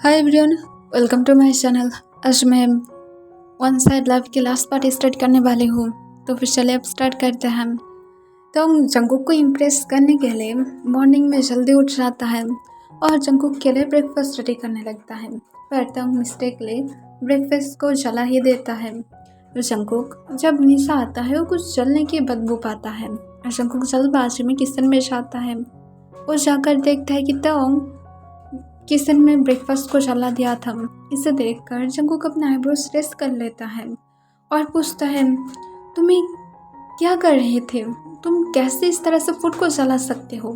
Hi everyone, welcome to my channel. आज मैं one side love की लास्ट पार्ट स्टार्ट करने वाली हूँ। तो फिर चलिए अब स्टार्ट करते हैं। तो जंगकुक को इम्प्रेस करने के लिए मॉर्निंग में जल्दी उठ जाता है और जंगकुक के लिए ब्रेकफास्ट रेडी करने लगता है। पर तंग मिस्टेकली ब्रेकफास्ट को जला ही देता है। जंगकुक जब नीचे आता है वो कुछ जलने की बदबू पाता है। जंगकुक जल्दबाजी में किचन में जाता है। वो जाकर देखता है कि तंग किचन में ब्रेकफास्ट को जला दिया था। इसे देखकर जंगकुक अपना आईब्रोज रेस कर लेता है और पूछता है, तुम्हें क्या कर रहे थे? तुम कैसे इस तरह से फूड को जला सकते हो?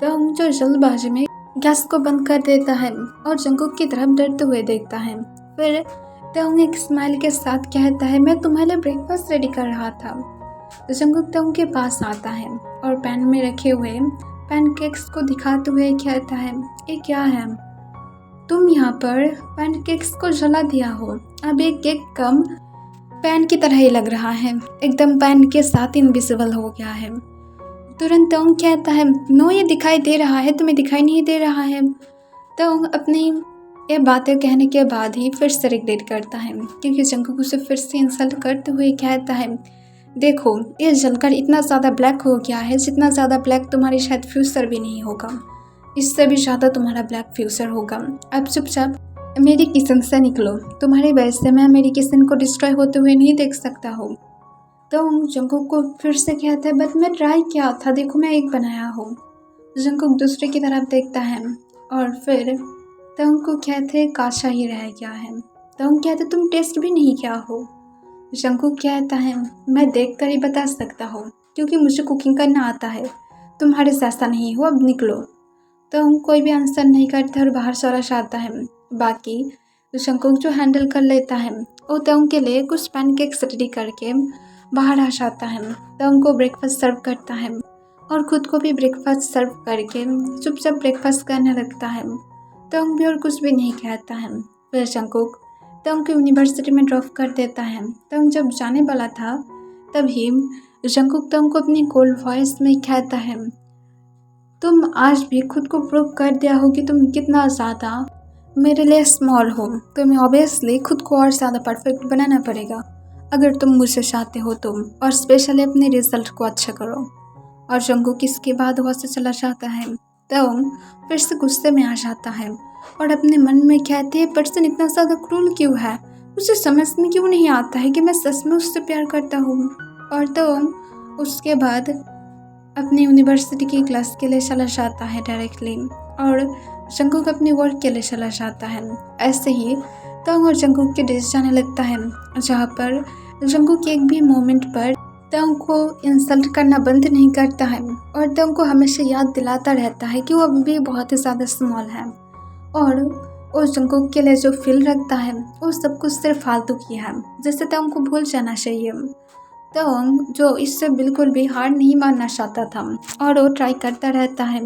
तो जो जल्दबाजी में गैस को बंद कर देता है और जंगकुक की तरफ डरते हुए देखता है। फिर तंग एक स्माइल के साथ कहता है, मैं तुम्हारे लिए ब्रेकफास्ट रेडी कर रहा था। तो जंगकुक तंग के पास आता है और पैन में रखे हुए पैनकेक्स को दिखाते हुए कहता है, ये क्या है? तुम यहाँ पर पैनकेक्स को जला दिया हो। अब एक केक कम पैन की तरह ही लग रहा है, एकदम पैन के साथ इनविजिबल हो गया है। तुरंत तंग कहता है, नो ये दिखाई दे रहा है, तुम्हें दिखाई नहीं दे रहा है। तंग अपनी ये बातें कहने के बाद ही फिर से रिग्रेट करता है, क्योंकि जंगकुक उसे फिर से इंसल्ट करते हुए कहता है, देखो ये जलकर इतना ज़्यादा ब्लैक हो गया है जितना ज़्यादा ब्लैक तुम्हारी शायद फ्यूचर भी नहीं होगा, इससे भी ज़्यादा तुम्हारा ब्लैक फ्यूचर होगा। अब चुपचाप मेरी किचन से निकलो, तुम्हारी वजह से मैं मेरी किचन को डिस्ट्रॉय होते हुए नहीं देख सकता हूँ। तो जंगकुक को फिर से कहता है, बट मैं ट्राई किया था, देखो मैं एक बनाया हूँ। जंगकुक दूसरे की तरफ देखता है और फिर तंग को कहते हैं, काशा ही रह गया है। तंग कहते, तुम टेस्ट भी नहीं किया हो। जंगकुक कहता है, मैं देख कर ही बता सकता हूँ, क्योंकि मुझे कुकिंग करना आता है, तुम्हारे जैसा नहीं हो, अब निकलो। तो हम कोई भी आंसर नहीं करते और बाहर चला जाता है। बाकी जंगकुक जो हैंडल कर लेता है वो तंग के लिए कुछ पैनकेक्स रेडी करके बाहर आ जाता है। तंग को ब्रेकफास्ट सर्व करता है और खुद को भी ब्रेकफास्ट सर्व करके चुपचाप ब्रेकफास्ट करने लगता है। तंग भी और कुछ भी नहीं कहता है। फिर जंगकुक तंग को यूनिवर्सिटी में ड्रॉप कर देता है। तंग जब जाने वाला था तभी जंगकुक तंग को अपनी कोल्ड वॉइस में कहता है, तुम आज भी खुद को प्रूव कर दिया हो कि तुम कितना ज़्यादा मेरे लिए स्मॉल हो। तुम्हें ऑब्वियसली खुद को और ज़्यादा परफेक्ट बनाना पड़ेगा अगर तुम मुझे चाहते हो तो, और स्पेशली अपने रिजल्ट को अच्छा करो। और जंगकुक इसके बाद वहाँ से चला जाता है। तंग फिर से गुस्से में आ जाता है और अपने मन में कहते हैं, पर्सन इतना ज़्यादा क्रूल क्यों है? मुझे समझ में क्यों नहीं आता है कि मैं सच में उससे प्यार करता हूँ। और तंग उसके बाद अपनी यूनिवर्सिटी की क्लास के लिए चला जाता है डायरेक्टली, और जंगकुक अपनी वर्क के लिए चला जाता है। ऐसे ही तंग और जंगकुक के डेज जाने लगता है, जहाँ पर जंगकुक एक भी मोमेंट पर तंग को इंसल्ट करना बंद नहीं करता है और तंग को हमेशा याद दिलाता रहता है कि वो अभी भी बहुत ही ज़्यादा स्मॉल है, और वो जंगकुक के लिए जो फील रखता है वो सब कुछ सिर्फ फालतू की है, जिससे तंग को भूल जाना चाहिए। तंग जो इससे बिल्कुल भी हार नहीं मानना चाहता था और वो ट्राई करता रहता है।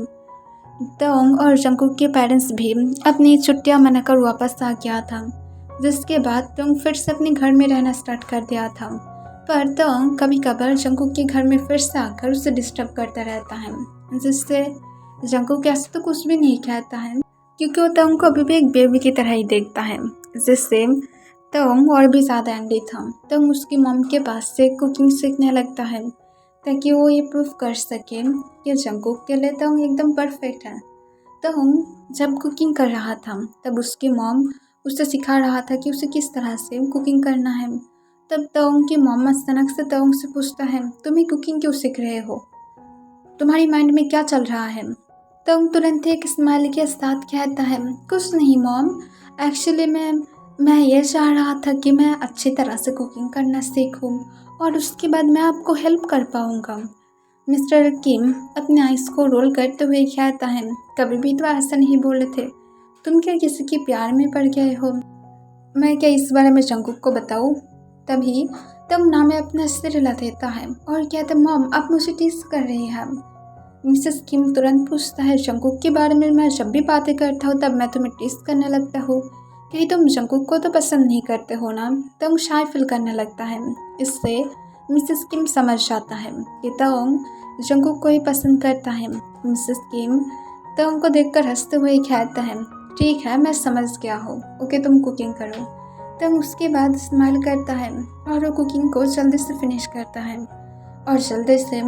तंग और जंगकुक के पेरेंट्स भी अपनी छुट्टियां मनाकर वापस आ गया था, जिसके बाद तंग फिर से अपने घर में रहना स्टार्ट कर दिया था। पर तंग कभी कभार जंगकुक के घर में फिर से आकर उसे डिस्टर्ब करता रहता है, जिससे जंगकुक ऐसे तो कुछ भी नहीं कहता है, क्योंकि वो तंग को अभी भी एक बेबी की तरह ही देखता है, जिससे तंग और भी ज़्यादा एंग्री था। तंग उसकी मॉम के पास से कुकिंग सीखने लगता है ताकि वो ये प्रूफ कर सके कि जंगकुक के लिए तंग एकदम परफेक्ट है। तंग जब कुकिंग कर रहा था तब उसकी मॉम उसे सिखा रहा था कि उसे किस तरह से कुकिंग करना है। तब तंग की मॉम अचानक से तंग से पूछता है, तुम्हें कुकिंग क्यों सीख रहे हो? तुम्हारी माइंड में क्या चल रहा है? तंग तुरंत एक स्माइल के साथ कहता है, कुछ नहीं मॉम, एक्चुअली मैं ये चाह रहा था कि मैं अच्छी तरह से कुकिंग करना सीखूं और उसके बाद मैं आपको हेल्प कर पाऊंगा। मिस्टर किम अपने आइस को रोल करते हुए कहता है, कभी भी तो ऐसा नहीं बोले थे, तुम क्या किसी के प्यार में पड़ गए हो? मैं क्या इस बारे में जंगकुक को बताऊं? तभी तंग ना में अपना सिर हिला देता है और कहता है, मॉम आप मुझे टीज कर रही हैं। मिसेस किम तुरंत पूछता है, जंगकुक के बारे में मैं जब भी बातें करता हूँ तब मैं तुम्हें टीज करने लगता हूँ, कहीं तुम जंगकुक को तो पसंद नहीं करते हो ना? तंग शाय फील करने लगता है। इससे मिसेस किम समझ जाता है कि तंग जंगकुक को ही पसंद करता है। मिसेस किम तंग को देखकर हंसते हुए कहता है, ठीक है, मैं समझ गया हूँ। ओके, तुम कुकिंग करो। तंग उसके बाद स्माइल करता है और वो कुकिंग को जल्दी से फिनिश करता है और जल्दी से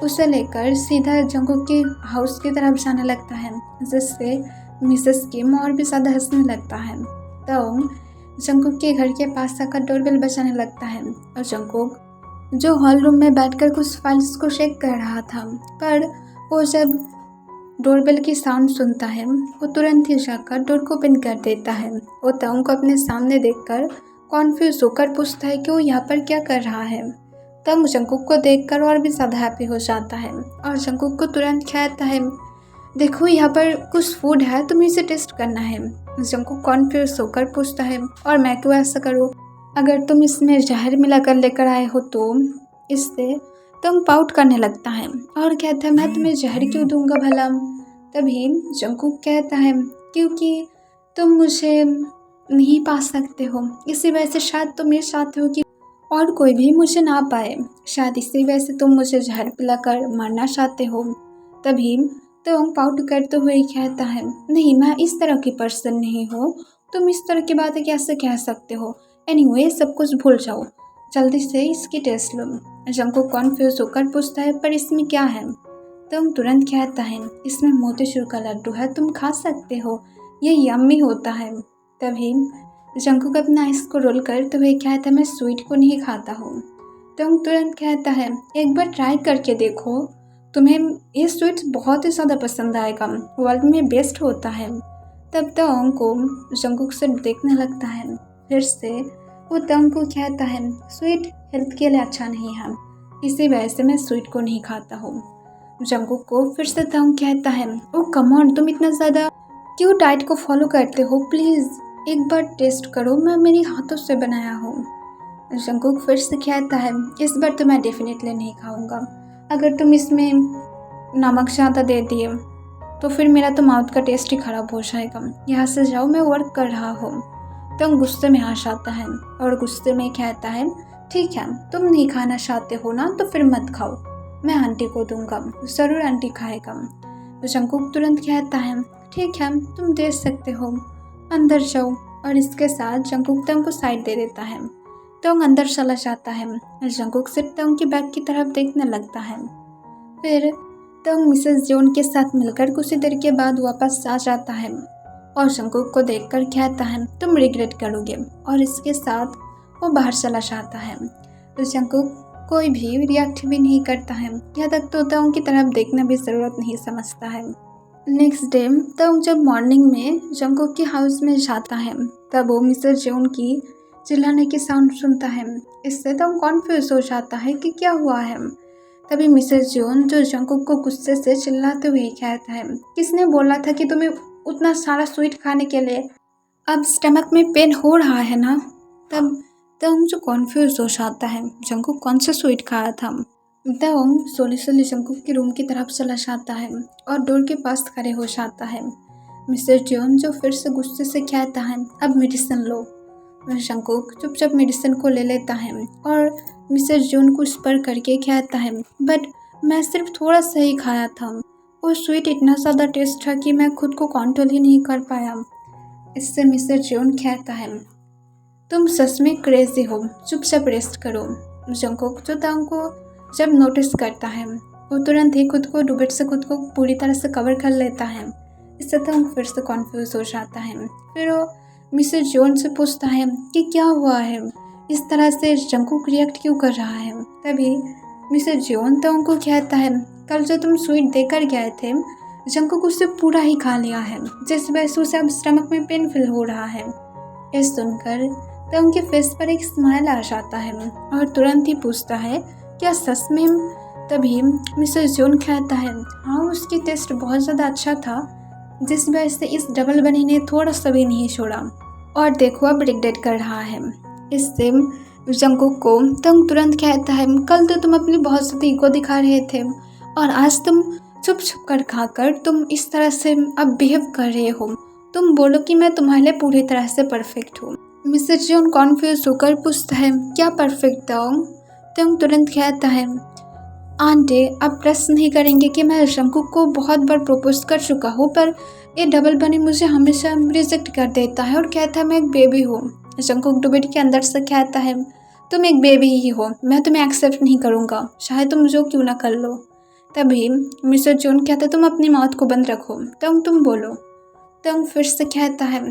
उसे लेकर सीधा जंगकुक के हाउस की तरफ जाने लगता है, जिससे मिसेस किम और भी ज़्यादा हंसने लगता है। तो जंगकुक के घर के पास आकर डोरबेल बजाने लगता है और जंगकुक जो हॉल रूम में बैठकर कुछ फाइल्स को चेक कर रहा था, पर वो जब डोरबेल की साउंड सुनता है वो तुरंत ही जाकर डोर को ओपन कर देता है। वो तंग को अपने सामने देखकर कॉन्फ्यूज होकर पूछता है कि वो यहाँ पर क्या कर रहा है। तंग जंगकुक को देखकर और भी ज़्यादा हैप्पी हो जाता है और जंगकुक को तुरंत कहता है, देखो यहाँ पर कुछ फूड है, तुम्हें इसे टेस्ट करना है। जंगकुक कॉन्फ्यूज होकर पूछता है, और मैं क्यों ऐसा करूँ? अगर तुम इसमें जहर मिलाकर लेकर आए हो तो इससे तंग पाउट करने लगता है और कहता है, मैं तुम्हें जहर क्यों दूंगा भला? तभी जंगकुक कहता है, क्योंकि तुम मुझे नहीं पा सकते हो, इसी वजह से शायद तुम ये चाहते हो कि और कोई भी मुझे ना पाए, शायद इसी वजह से तुम मुझे जहर पिलाकर मारना चाहते हो। तभी तंग पाउट करते हुए कहता है, नहीं, मैं इस तरह की पर्सन नहीं हूँ, तुम इस तरह की बातें कैसे कह सकते हो? एनीवे, सब कुछ भूल जाओ, जल्दी से इसकी टेस्ट लो। जंगकुक कॉन्फ्यूज होकर पूछता है, पर इसमें क्या है? तंग तुरंत कहता है, इसमें मोतीचूर का लड्डू है, तुम खा सकते हो, ये यम्मी होता है। तभी जंगकुक अपना आइस को रोल करते हुए कहता है, मैं स्वीट को नहीं खाता हूँ। तंग तुरंत कहता है, एक बार ट्राई करके देखो, तुम्हें ये स्वीट बहुत ही ज़्यादा पसंद आएगा, वर्ल्ड में बेस्ट होता है। तब तंग को जंगकुक से देखने लगता है। फिर से वो तंग को कहता है, स्वीट हेल्थ के लिए अच्छा नहीं है, इसी वजह से मैं स्वीट को नहीं खाता हूँ। जंगकुक को फिर से तंग कहता है, ओ कम ऑन, तुम इतना ज़्यादा क्यों डाइट को फॉलो करते हो? प्लीज़ एक बार टेस्ट करो, मैं मेरे हाथों से बनाया हूँ। जंगकुक फिर से कहता है, इस बार तो मैं डेफिनेटली नहीं खाऊंगा, अगर तुम इसमें नमक ज़्यादा दे दिए तो फिर मेरा तो माउथ का टेस्ट ही ख़राब हो जाएगा, यहाँ से जाओ, मैं वर्क कर रहा हूँ। तंग गुस्से में आ जाता है और गुस्से में कहता है, ठीक है, तुम नहीं खाना चाहते हो ना, तो फिर मत खाओ, मैं आंटी को दूंगा, ज़रूर आंटी खाएगा। जंगकुक तुरंत कहता है, ठीक है, तुम दे सकते हो, अंदर जाओ। और इसके साथ जंगकुक तंग को साइड दे देता है। तंग अंदर चला जाता है। जंगकुक सिर्फ तंग की बैग की तरफ देखने लगता है। फिर तंग मिसेस जोन के साथ मिलकर कुछ ही देर के बाद वापस आ जाता है और जंगकुक को देखकर कहता है, तुम रिग्रेट करोगे, और इसके साथ वो बाहर चला जाता है। तो जंगकुक कोई भी रिएक्ट भी नहीं करता है, यहाँ तक तो तंग की तरफ देखना भी ज़रूरत नहीं समझता है। नेक्स्ट डे तंग जब मॉर्निंग में जंगकुक के हाउस में जाता है, तब वो मिसेस जोन की चिल्लाने की साउंड सुनता है। इससे तंग कॉन्फ्यूज हो जाता है कि क्या हुआ है। तभी मिसेस जोन जो जंगकुक को गुस्से से चिल्लाते हुए कहता है, किसने बोला था कि तुम्हें उतना सारा स्वीट खाने के लिए? अब स्टमक में पेन हो रहा है ना? तब तंग जो कॉन्फ्यूज हो जाता है, जंगकुक कौन सा स्वीट खाया था। तंग सोली जंगकुक के रूम की तरफ चला जाता है और डोर के पास खड़े हो जाता है। मिसेस जोन जो फिर से गुस्से से कहता है, अब मेडिसिन लो। जंगकुक चुपचाप मेडिसिन को ले लेता है और मिसेस जोन को स्पर करके कहता है, बट मैं सिर्फ थोड़ा सा ही खाया था, वो स्वीट इतना ज़्यादा टेस्ट था कि मैं खुद को कंट्रोल ही नहीं कर पाया। इससे मिसेस जोन कहता है, तुम सच में क्रेजी हो, चुपचाप रेस्ट करो। जंगकुक जो तंग को जब नोटिस करता है, वो तुरंत ही खुद को डुबेट से खुद को पूरी तरह से कवर कर लेता है। इससे तंग फिर से कॉन्फ्यूज हो जाता है। फिर वो मिसेस जोन से पूछता है कि क्या हुआ है, इस तरह से जंगकुक रिएक्ट क्यों कर रहा है। तभी मिसेस जोन तंग को कहता है, कल जो तुम स्वीट देकर गए थे, जंगकुक उससे पूरा ही खा लिया है, जिस वजह से उसे अब स्टमक में पेन फील हो रहा है। ये सुनकर तंग के फेस पर एक स्माइल आ जाता है और तुरंत ही पूछता है, क्या सच में? तभी मिसेस जोन कहता है, हाँ, उसकी टेस्ट बहुत ज़्यादा अच्छा था, जिस वजह से इस डबल बनी ने थोड़ा सा भी नहीं छोड़ा, और देखो अब रिग्रेट कर रहा है। इससे जंगकुक को तंग तुरंत कहता है, कल तो तुम अपनी बहुत ज़्यादा ईगो दिखा रहे थे और आज तुम छुप छुप कर खाकर तुम इस तरह से अब बिहेव कर रहे हो, तुम बोलो कि मैं तुम्हारे लिए पूरी तरह से परफेक्ट हूँ। मिसेस जोन कॉन्फ्यूज होकर पूछता है, क्या परफेक्ट तंग? तंग तुरंत कहता है, आंटी अब प्रश्न नहीं करेंगे कि मैं जंकुक को बहुत बार प्रपोज कर चुका हूँ, पर ये डबल बनी मुझे हमेशा रिजेक्ट कर देता है और कहता है मैं एक बेबी हूँ। जंकुक डुबेट के अंदर से कहता है तुम एक बेबी ही हो, मैं तुम्हें एक्सेप्ट नहीं करूँगा, चाहे तुम जो क्यों ना कर लो। तभी मिस्टर जॉन कहता है तुम अपनी माउथ को बंद रखो, तुम बोलो। तंग फिर से कहता है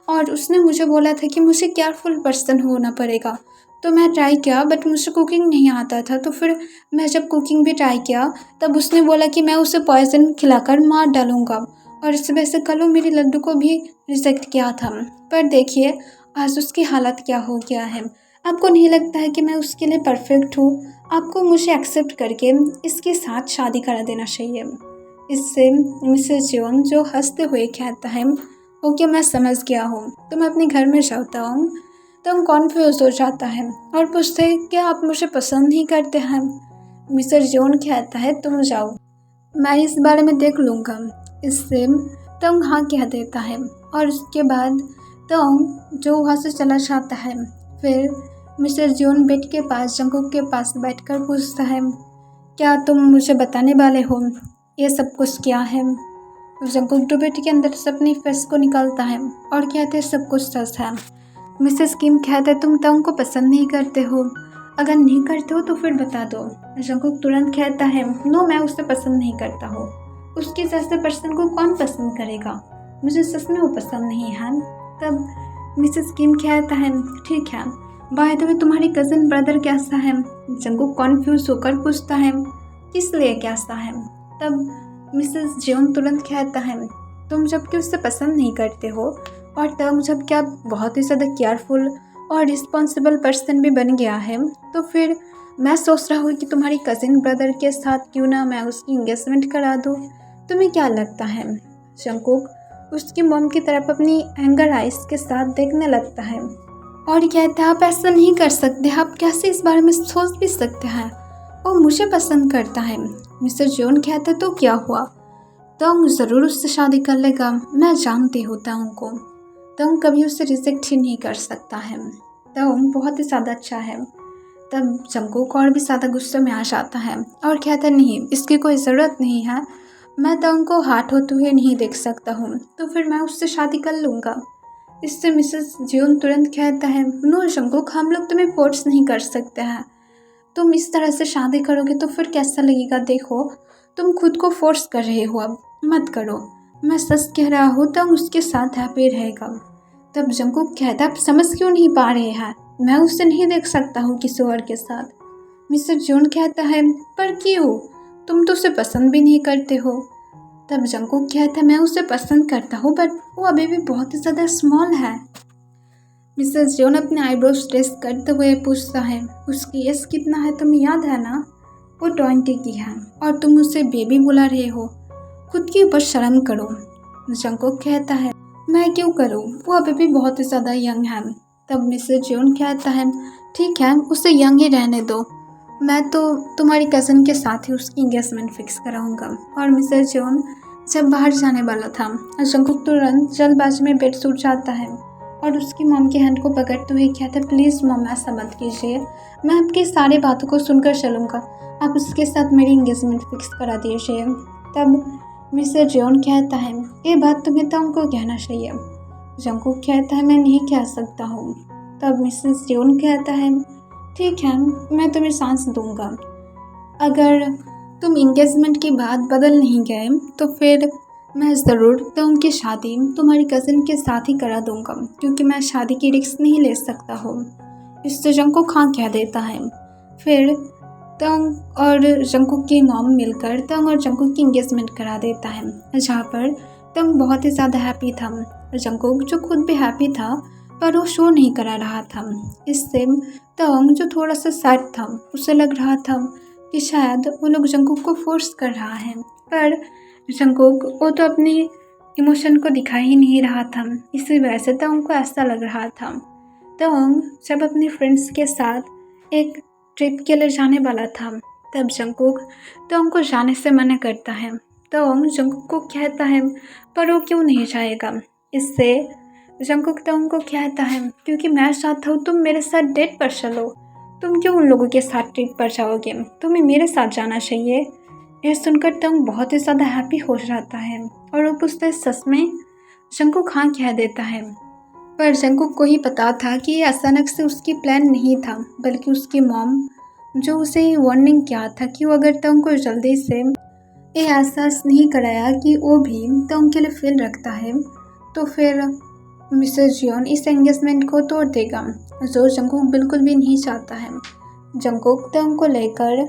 और उसने मुझे बोला था कि मुझे केयरफुल पर्सन होना पड़ेगा, तो मैं ट्राई किया, बट मुझे कुकिंग नहीं आता था। तो फिर मैं जब कुकिंग भी ट्राई किया तब उसने बोला कि मैं उसे पॉइजन खिलाकर मार डालूंगा, और इस वजह से कल मेरी लड्डू को भी रिजेक्ट किया था। पर देखिए आज उसकी हालत क्या हो गया है। आपको नहीं लगता है कि मैं उसके लिए परफेक्ट हूँ? आपको मुझे एक्सेप्ट करके इसके साथ शादी करा देना चाहिए। इससे मिसेस जॉन जो हंसते हुए कहता है ओके मैं समझ गया हूँ, तो मैं अपने घर में जाता हूँ। तो हम कॉन्फ्यूज हो जाता है और पूछते हैं क्या आप मुझे पसंद नहीं करते हैं? मिस्टर जॉन कहता है तुम जाओ, मैं इस बारे में देख लूँगा। इससे तंग हाँ कह देता है और उसके बाद तंग जो वहाँ से चला जाता है। फिर मिस्टर जॉन बेड के पास जंकुक के पास बैठकर पूछता है क्या तुम मुझे बताने वाले हो ये सब कुछ क्या है? जंकुक डुबेट के अंदर से अपनी फेस को निकालता है और कहते सब कुछ सच है। मिसेस किम कहते तुम तंग को पसंद नहीं करते हो, अगर नहीं करते हो तो फिर बता दो। जंकुक तुरंत कहता है नो मैं उसे पसंद नहीं करता हूँ, उसके जैसे पर्सन को कौन पसंद करेगा, मुझे सच में वो पसंद नहीं है। तब मिसेस किम कहता है ठीक है, बाय द वे तुम्हारी कज़न ब्रदर कैसा है? जंकुक कॉन्फ्यूज होकर पूछता है किस लिए कैसा है? तब मिसेस जॉन तुरंत कहता है तुम जबकि उससे पसंद नहीं करते हो और तब जब क्या बहुत ही ज़्यादा केयरफुल और रिस्पॉन्सिबल पर्सन भी बन गया है, तो फिर मैं सोच रहा हूँ कि तुम्हारी कज़िन ब्रदर के साथ क्यों ना मैं उसकी इंगेजमेंट करा दूँ। तुम्हें क्या लगता है? जंकुक उसकी मॉम की तरफ अपनी एंगर आइज के साथ देखने लगता है और कहता है आप ऐसा नहीं कर सकते, आप कैसे इस बारे में सोच भी सकते हैं, वो मुझे पसंद करता है। मिस्टर जॉन कहते तो क्या हुआ, तंग ज़रूर उससे शादी कर लेगा, मैं जानती हूँ तंग को, तंग कभी उससे रिजेक्ट ही नहीं कर सकता है, तंग बहुत ही ज़्यादा अच्छा है। तब जंकुक और भी ज़्यादा गुस्से में आ जाता है और कहता नहीं इसकी कोई ज़रूरत नहीं है, मैं तंग को हार्ट होते हुए नहीं देख सकता हूँ, तो फिर मैं उससे शादी कर लूँगा। इससे मिसेस जॉन तुरंत कहता है नो जंकुक हम लोग तुम्हें फोर्स नहीं कर सकते हैं, तुम इस तरह से शादी करोगे तो फिर कैसा लगेगा, देखो तुम खुद को फोर्स कर रहे हो, अब मत करो, मैं सच कह रहा हूँ तो उसके साथ हैप्पी रहेगा। तब जंकुक कहता आप समझ क्यों नहीं पा रहे हैं, मैं उससे नहीं देख सकता हूँ किसी और के साथ। मिस्टर जॉन कहता है पर क्यों, तुम तो उसे पसंद भी नहीं करते हो। तब जंकुक कहता है मैं उसे पसंद करता हूँ बट वो अभी भी बहुत ही ज़्यादा स्मॉल है। मिसेस जॉन अपने आईब्रोज ट्रेस करते हुए पूछता है उसकी एज कितना है तुम्हें याद है ना? वो 20 की है और तुम उसे बेबी बुला रहे हो, खुद के ऊपर शर्म करो। जंकुक कहता है मैं क्यों करूँ, वो अभी भी बहुत ही ज़्यादा यंग है। तब मिसेस जॉन कहता है ठीक है उसे यंग ही रहने दो, मैं तो तुम्हारी कज़न के साथ ही उसकी इंगेजमेंट फिक्स कराऊंगा। और मिसेस जॉन जब बाहर जाने वाला था जंकुक तुरंत जल्दबाजी में बेड से उठ जाता है और उसकी मॉम के हैंड को पकड़ते हुए कहता है प्लीज़ मॉम ऐसा मत कीजिए, मैं आपकी सारी बातों को सुनकर चलूँगा, आप उसके साथ मेरी इंगेजमेंट फिक्स करा दीजिए। तब मिस्टर जॉन कहता है ये बात तुम्हें तो उनको कहना चाहिए। जंकुक कहता है मैं नहीं कह सकता हूँ। तब मिसेस जॉन कहता है ठीक है मैं तुम्हें चांस दूंगा, अगर तुम इंगेजमेंट की बात बदल नहीं गए तो फिर मैं ज़रूर तो उनकी शादी तुम्हारी कज़न के साथ ही करा दूंगा, क्योंकि मैं शादी की रिस्क नहीं ले सकता हूँ। इससे जंकुक हाँ कह देता है। फिर तंग और जंकुक की मॉम मिलकर तंग और जंकुक की इंगेजमेंट करा देता है, जहाँ पर तंग बहुत ही ज़्यादा हैप्पी था। जंकुक जो खुद भी हैप्पी था पर वो शो नहीं करा रहा था। इससे तंग जो थोड़ा सा सैड था, उसे लग रहा था कि शायद वो लोग जंकुक को फोर्स कर रहा है, पर जंकुक वो तो अपने इमोशन को दिखा ही नहीं रहा था, इसी वजह से तंग को ऐसा लग रहा था। तंग जब अपने फ्रेंड्स के साथ एक ट्रिप के लिए जाने वाला था तब जंकुक तंग को जाने से मना करता है। तंग जंकुक को कहता है पर वो क्यों नहीं जाएगा। इससे जंकुक तंग को कहता है क्योंकि मैं चाहता हूँ तुम मेरे साथ डेट पर चलो, तुम क्यों उन लोगों के साथ ट्रिप पर जाओगे, तुम्हें मेरे साथ जाना चाहिए। यह सुनकर तंग बहुत ही ज़्यादा हैप्पी हो जाता है और वो पूछता है सच में। जंगकुक हाँ कह देता है, पर जंगकुक को ही पता था कि ये अचानक से उसकी प्लान नहीं था, बल्कि उसकी मॉम जो उसे वार्निंग किया था कि वो अगर तंग को जल्दी से ये एहसास नहीं कराया कि वो भी तंग के लिए फील रखता है तो फिर मिसेस जियोन इस एंगेजमेंट को तोड़ देगा, जो जंगकुक बिल्कुल भी नहीं चाहता है। जंगकुक तंग को लेकर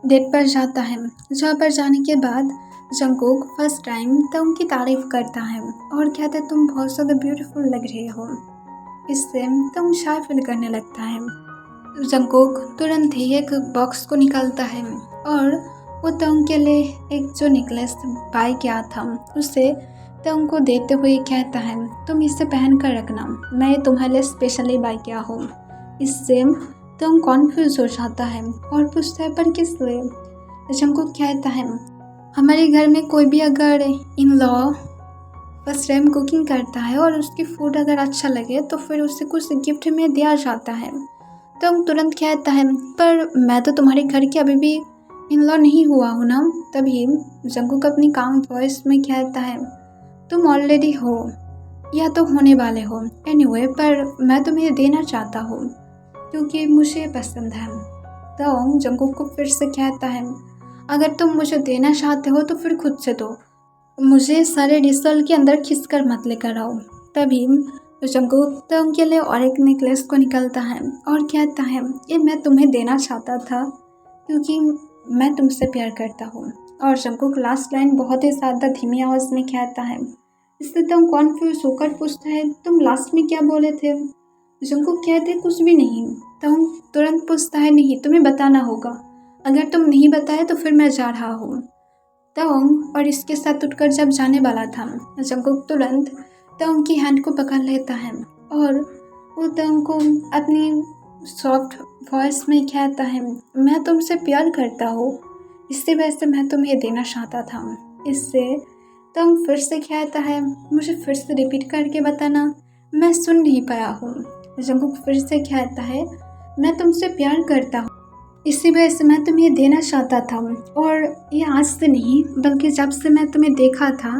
डेट पर जाता है, जहाँ पर जाने के बाद जंगकुक फर्स्ट टाइम तंग की तारीफ करता है और कहता है तुम बहुत ज़्यादा ब्यूटीफुल लग रहे हो। इससे तंग शाय फील करने लगता है। जंगकुक तुरंत ही एक बॉक्स को निकालता है और वो तंग के लिए एक जो नेकलेस बाय किया था उसे तंग को देते हुए कहता है तुम इसे पहन कर रखना, मैं तुम्हारे लिए स्पेशली बाय किया हूँ। इससे तंग कॉन्फ्यूज हो जाता है और पूछता है पर किस लिए। जंगकुक कहता है हमारे घर में कोई भी अगर in law first time cooking करता है और उसकी फूड अगर अच्छा लगे तो फिर उसे कुछ गिफ्ट में दिया जाता है। तंग तुरंत कहता है पर मैं तो तुम्हारे घर के अभी भी इन लॉ नहीं हुआ हूँ ना। तभी जंगकुक अपनी काम वॉइस में कहता है तुम ऑलरेडी हो या तो होने वाले हो एनीवे, पर मैं तुम्हें देना चाहता हूँ क्योंकि मुझे पसंद है। तो जंगकुक को फिर से कहता है अगर तुम मुझे देना चाहते हो तो फिर खुद से दो, मुझे सारे रिसल के अंदर खिंचकर मत लेकर आओ। तभी जंगकुक तंग के लिए और एक नेकलेस को निकालता है और कहता है ये मैं तुम्हें देना चाहता था क्योंकि मैं तुमसे प्यार करता हूँ। और जंगकुक लास्ट लाइन बहुत ही ज़्यादा धीमी आवाज़ में कहता है। इससे तंग कॉन्फ्यूज होकर पूछता है तुम लास्ट में क्या बोले थे। जंगकुक कहते कुछ भी नहीं। तंग तुरंत पूछता है नहीं तुम्हें बताना होगा, अगर तुम नहीं बताए तो फिर मैं जा रहा हूँ। तंग और इसके साथ उठकर जब जाने वाला था जंगकुक तुरंत तंग की हैंड को पकड़ लेता है और वो तंग को अपनी सॉफ्ट वॉइस में कहता है मैं तुमसे प्यार करता हूँ, इससे वैसे मैं तुम्हें देना चाहता था। इससे तंग फिर से कहता है मुझे फिर से रिपीट करके बताना, मैं सुन नहीं पाया हूँ। जंगकुक फिर से कहता है मैं तुमसे प्यार करता हूँ, इसी वजह से मैं तुम्हें देना चाहता था और ये आज से नहीं बल्कि जब से मैं तुम्हें देखा था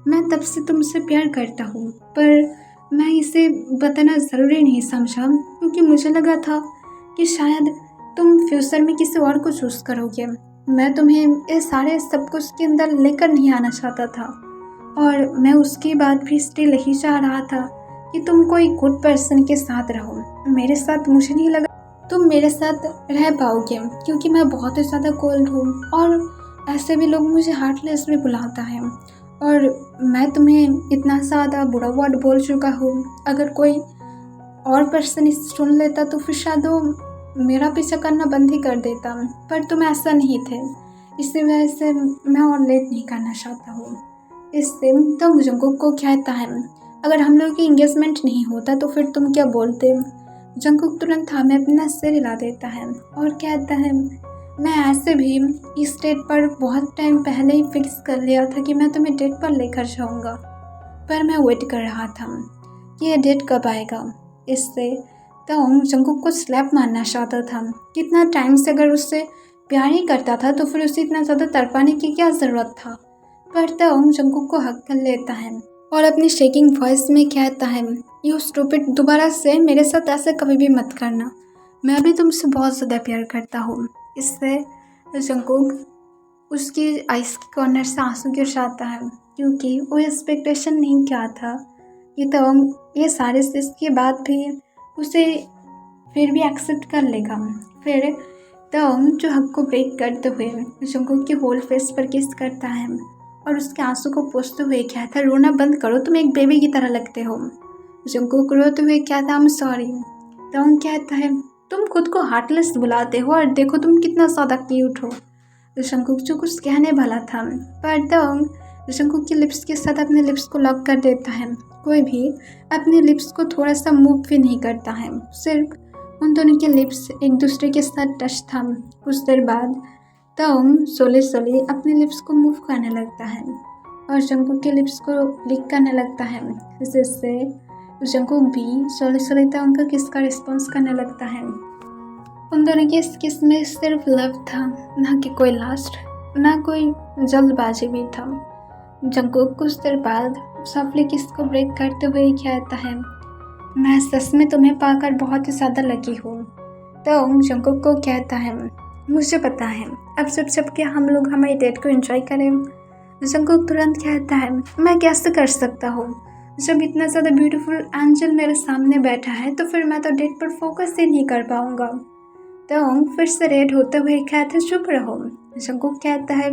मैं तब से तुमसे प्यार करता हूँ, पर मैं इसे बताना ज़रूरी नहीं समझा क्योंकि मुझे लगा था कि शायद तुम फ्यूचर में किसी और को चूज़ करोगे। मैं तुम्हें ये सारे सब कुछ के अंदर लेकर नहीं आना चाहता था और मैं उसके बाद भी स्टिल यही चाह रहा था कि तुम कोई गुड पर्सन के साथ रहो मेरे साथ। मुझे नहीं लगा तुम मेरे साथ रह पाओगे क्योंकि मैं बहुत ही ज़्यादा कोल्ड हूँ और ऐसे भी लोग मुझे हार्टलेस भी बुलाता है और मैं तुम्हें इतना ज़्यादा बुरा वर्ड बोल चुका हूँ। अगर कोई और पर्सन इसे सुन लेता तो फिर शायद वो मेरा पीछा करना बंद ही कर देता, पर तुम ऐसा नहीं थे, इसी वजह से मैं और लेट नहीं करना चाहता हूँ। इससे तो जंगकुक को कहता है अगर हम लोग की इंगेजमेंट नहीं होता तो फिर तुम क्या बोलते। जंगकुक तुरंत हमें अपना सिर हिला देता है और कहता है मैं ऐसे भी इस डेट पर बहुत टाइम पहले ही फिक्स कर लिया था कि मैं तुम्हें डेट पर लेकर जाऊंगा, पर मैं वेट कर रहा था कि ये डेट कब आएगा। इससे तंग जंगकुक को स्लैप मारना चाहता था। कितना टाइम से अगर उससे प्यार ही करता था तो फिर उसे इतना ज़्यादा तड़पाने की क्या ज़रूरत था, पर तंग जंगकुक को हक कर लेता है और अपनी शेकिंग वॉइस में कहता है यू स्टूपिड, दोबारा से मेरे साथ ऐसे कभी भी मत करना, मैं भी तुमसे बहुत ज़्यादा प्यार करता हूँ। इससे जंगकुक उसकी आइस के कॉर्नर से आंसू गिर जाता है क्योंकि वो एक्सपेक्टेशन नहीं किया था कि तंग ये सारे चीज़ के बाद भी उसे फिर भी एक्सेप्ट कर लेगा। फिर तंग जो हक को ब्रेक करते हुए जंगकुक के होल फेस पर किस करता है और उसके आंसू को पोंछते हुए कहता है रोना बंद करो, तुम एक बेबी की तरह लगते हो। जंगकुक रोते हुए कहता है आई एम सॉरी। तंग कहता है तुम खुद को हार्टलेस बुलाते हो और देखो तुम कितना ज़्यादा क्यूट हो। जंगकुक जो कुछ कहने वाला था पर तंग जंगकुक के लिप्स के साथ अपने लिप्स को लॉक कर देता है। कोई भी अपने लिप्स को थोड़ा सा मूव भी नहीं करता है, सिर्फ उन दोनों के लिप्स एक दूसरे के साथ टच था। कुछ देर बाद तंग सोले सोले अपने लिप्स को मूव करने लगता है और जंगकुक के लिप्स को लिक करने लगता है, जिससे जंगकुक भी सोले सोले तंग का किस का रिस्पॉन्स करने लगता है। उन दोनों की इस किस में सिर्फ लव था, ना कि कोई लास्ट, ना कोई जल्दबाजी भी था। जंगकुक कुछ देर बाद सॉफ्टली किस को ब्रेक करते हुए कहता है, मैं सच में तुम्हें पाकर बहुत ही ज़्यादा लकी हूँ। तो जंगकुक को कहता है, मुझे पता है, अब जब क्या हम लोग हमारी डेट को एंजॉय करें। जंगकुक तुरंत कहता है, मैं कैसे कर सकता हूँ, जब इतना ज़्यादा ब्यूटीफुल एंजल मेरे सामने बैठा है तो फिर मैं तो डेट पर फोकस ही नहीं कर पाऊँगा। तो फिर से रेड होते हुए कहता है, चुप रहो। जंगकुक कहता है,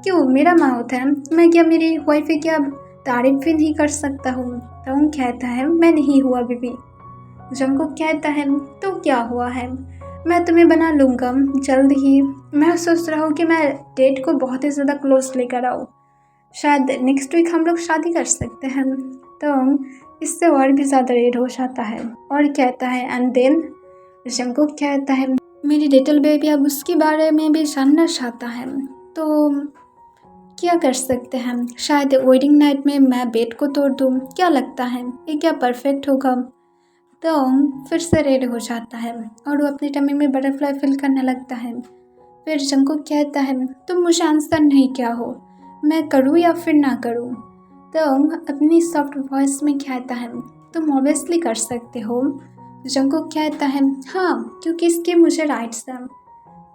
क्यों, मेरा माउथ है, मैं क्या मेरी वाइफ की अब तारीफ भी नहीं कर सकता हूँ। तो कहता है, मैं नहीं हुआ अभी भी। जंगकुक कहता है, तो क्या हुआ है, मैं तुम्हें बना लूँगा जल्द ही। मैं सोच रहा हूँ कि मैं डेट को बहुत ही ज़्यादा क्लोज लेकर आऊँ, शायद नेक्स्ट वीक हम लोग शादी कर सकते हैं। तो इससे और भी ज़्यादा रेड हो जाता है और कहता है, एंड देन। जंगकुक कहता है, मेरी लिटिल बेबी अब उसके बारे में भी जानना चाहता है, तो क्या कर सकते हैं, शायद वेडिंग नाइट में मैं बेड को तोड़ दूँ, क्या लगता है, ये क्या परफेक्ट होगा। तो फिर से रेड हो जाता है और वो अपनी टमी में बटरफ्लाई फील करने लगता है। फिर जंगकुक कहता है, तुम मुझे आंसर नहीं क्या हो, मैं करूँ या फिर ना करूँ। तो अपनी सॉफ्ट वॉइस में कहता है, तुम ऑब्वियसली कर सकते हो। जंगकुक कहता है, हाँ, क्योंकि इसके मुझे राइट्स हैं।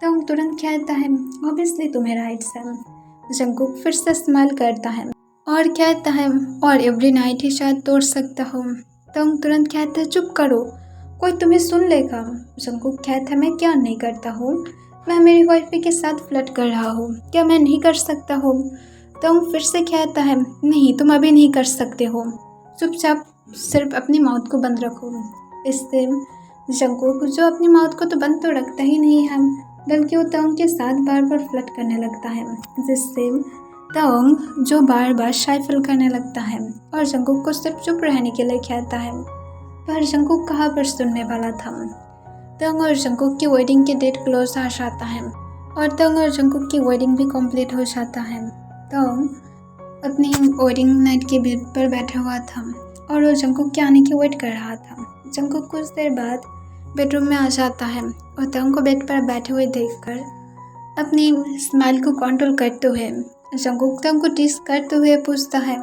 तो तुरंत कहता है, ऑब्वियसली तुम्हें राइट्स हैं। जंगकुक फिर से स्माइल करता है और कहता है, और एवरी नाइट ही शायद तोड़ सकता हूँ। तो तुरंत कहता है, चुप करो, कोई तुम्हें सुन लेगा। जंगकुक कहता है, मैं क्या नहीं करता हूँ, मैं मेरी वाइफ के साथ फ्लर्ट कर रहा हूँ, क्या मैं नहीं कर सकता हूँ। तो फिर से कहता है, नहीं, तुम अभी नहीं कर सकते हो, चुपचाप सिर्फ अपनी माउथ को बंद रखो। इससे जंगकुक, जो अपनी माउथ को तो बंद तो रखता ही नहीं है, बल्कि वो तोंग के साथ बार बार फ्लर्ट करने लगता है, जिससे तोंग जो बार बार शाय फील करने लगता है और जंगकुक को सिर्फ चुप रहने के लिए कहता है। पर जंगकुक कहाँ पर सुनने वाला था। तोंग और जंगकुक की वेडिंग की डेट क्लोज आ जाता है और तोंग और जंगकुक की वेडिंग भी कंप्लीट हो जाता है। तोंग अपनी वेडिंग नाइट के बेड पर बैठा हुआ था और वो जंगकुक के आने की वेट कर रहा था। जंगकुक कुछ देर बाद बेडरूम में आ जाता है और तोंग को बेड पर बैठे हुए देखकर अपनी स्माइल को कंट्रोल करते हुए जंगकुक तोंग को टीस करते हुए पूछता है,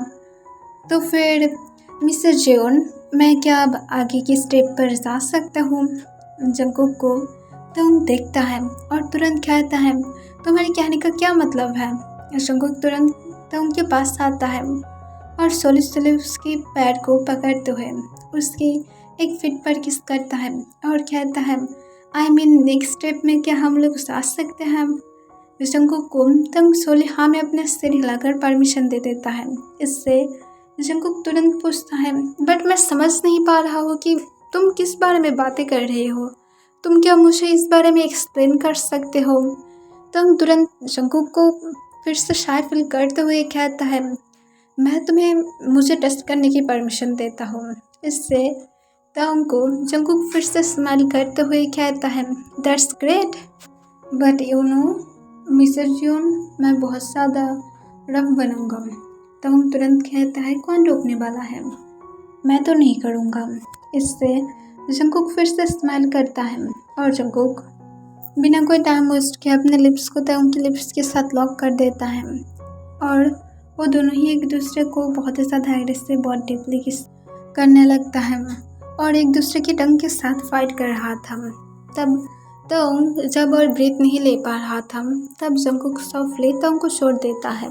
तो फिर मिस्टर जेओन, मैं क्या अब आगे की स्टेप पर जा सकता हूँ। जंगकुक को तोंग देखता है और तुरंत कहता है, तुम्हारे कहने का क्या मतलब है। जंगकुक तुरंत तोंग के पास आता है और सोली उसके पैर को पकड़ते हुए उसकी एक फिट पर किस करता है और कहता है, आई मीन नेक्स्ट स्टेप में क्या हम लोग जा सकते हैं। जंगकुक को तोंग सोली हाँ में अपने सिर हिलाकर परमिशन दे देता है। इससे जंगकुक तुरंत पूछता है, बट मैं समझ नहीं पा रहा हूँ कि तुम किस बारे में बातें कर रहे हो, तुम क्या मुझे इस बारे में एक्सप्लेन कर सकते हो। तोंग तुरंत जंगकुक को फिर से शाय फील करते हुए कहता है, मैं तुम्हें मुझे टेस्ट करने की परमिशन देता हूँ। इससे तोंग को जंगकुक फिर से स्माइल करते हुए कहता है, that's great, but you know mister Jeon, मैं बहुत ज़्यादा रफ बनूंगा। तोंग तुरंत कहता है, कौन रोकने वाला है, मैं तो नहीं करूँगा। इससे जंगकुक फिर से स्माइल करता है और जंगकुक बिना कोई टाइम वेस्ट किए अपने लिप्स को तोंग के लिप्स के साथ लॉक कर देता है और वो दोनों ही एक दूसरे को बहुत ही ज़्यादा एग्रेसिव बहुत डीपली किस करने लगता है और एक दूसरे की टंग के साथ फाइट कर रहा था। तब तोंग जब और ब्रीथ नहीं ले पा रहा था, तब जंगकुक सॉफ्टली तोंग को छोड़ देता है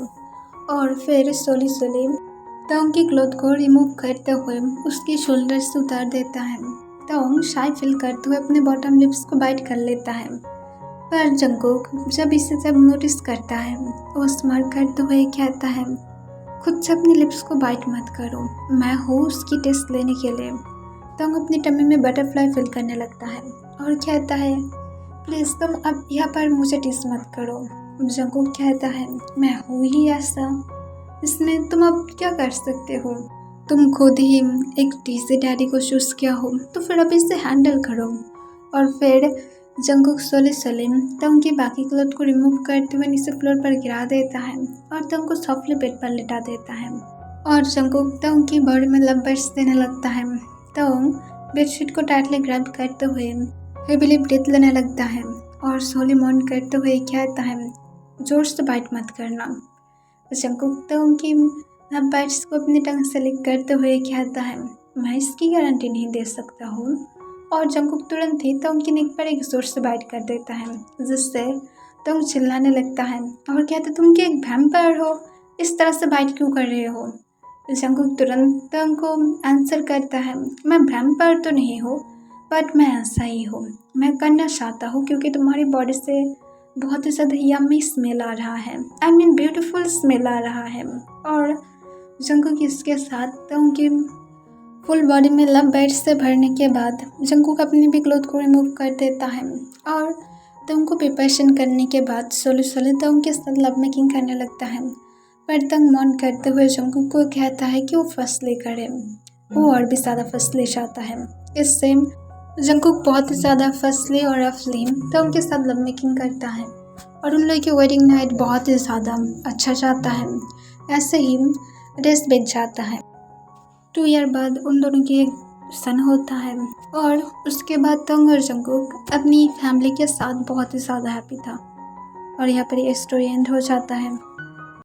और फिर सोली तोंग की क्लोथ को रिमूव करते हुए उसकी शोल्डर से उतार देता है। तोंग शाय फील करते हुए अपने बॉटम लिप्स को बाइट कर लेता है, पर जंगकुक जब नोटिस करता है, वो स्माइल करते हुए कहता है, खुद से अपनी लिप्स को बाइट मत करो, मैं हूँ उसकी टेस्ट लेने के लिए। तोंग अपनी टमी में बटरफ्लाई फील करने लगता है और कहता है, प्लीज़ तुम अब यहाँ पर मुझे टीस मत करो। जंगकुक कहता है, मैं हूँ ही ऐसा, इसमें तुम अब क्या कर सकते हो, तुम खुद ही एक टीसी डैडी को चूज़ किया हो, तो फिर अब इसे हैंडल करो। और फिर जंगकुक सोली तोंग की बाकी क्लोथ को रिमूव करते हुए नीचे फ्लोर पर गिरा देता है और तोंग को सॉफ्टली बेड पर लिटा देता है और जंगकुक तोंग की बॉडी में लव बर्ड्स देने लगता है। तोंग बेडशीट को टाइटली ग्रैब करते हुए हेविली ब्रीथ लेने लगता है और स्लोली माउंट करते हुए कहता है, जोर से बाइट मत करना। जंगकुक तो उनकी बाइट्स को अपनी टंग से लिक करते हुए कहता है, मैं इसकी गारंटी नहीं दे सकता हूँ। और जंगकुक तुरंत ही तोंग नेक पर एक जोर से बाइट कर देता है, जिससे तोंग चिल्लाने लगता है और कहता, तुम क्या एक वैम्पायर हो, इस तरह से बाइट क्यों कर रहे हो। जंगकुक तुरंत तोंग को आंसर करता है, मैं वैम्पायर तो नहीं हूँ, बट मैं ऐसा ही हूँ। मैं करना चाहता हूँ क्योंकि तुम्हारी बॉडी से बहुत ही ज़्यादा यम्मी स्मेल आ रहा है, आई मीन ब्यूटीफुल स्मेल आ रहा है। और जंगकुक इसके साथ तोंग की फुल बॉडी में लव बाइट्स से भरने के बाद जंगकुक अपनी भी क्लोथ को रिमूव कर देता है और तोंग को प्रिपरेशन करने के बाद सोलो सोलो तोंग के साथ लव मेकिंग करने लगता है। पर तोंग मौन करते हुए जंगकुक को कहता है कि वो फसलें करे, वो और भी ज़्यादा फसलें चाहता है। इससे जंगकुक बहुत ही ज़्यादा फसले और अफली तोंग के साथ लव मेकिंग करता है और उन लोगों की वेडिंग नाइट बहुत ही ज़्यादा अच्छा जाता है। ऐसे ही रेस बिक जाता है। 2 ईयर बाद उन दोनों की एक सन होता है और उसके बाद तोंग और जंगकुक अपनी फैमिली के साथ बहुत ही ज़्यादा हैप्पी था। और यहाँ पर ये स्टोरी एंड हो जाता है।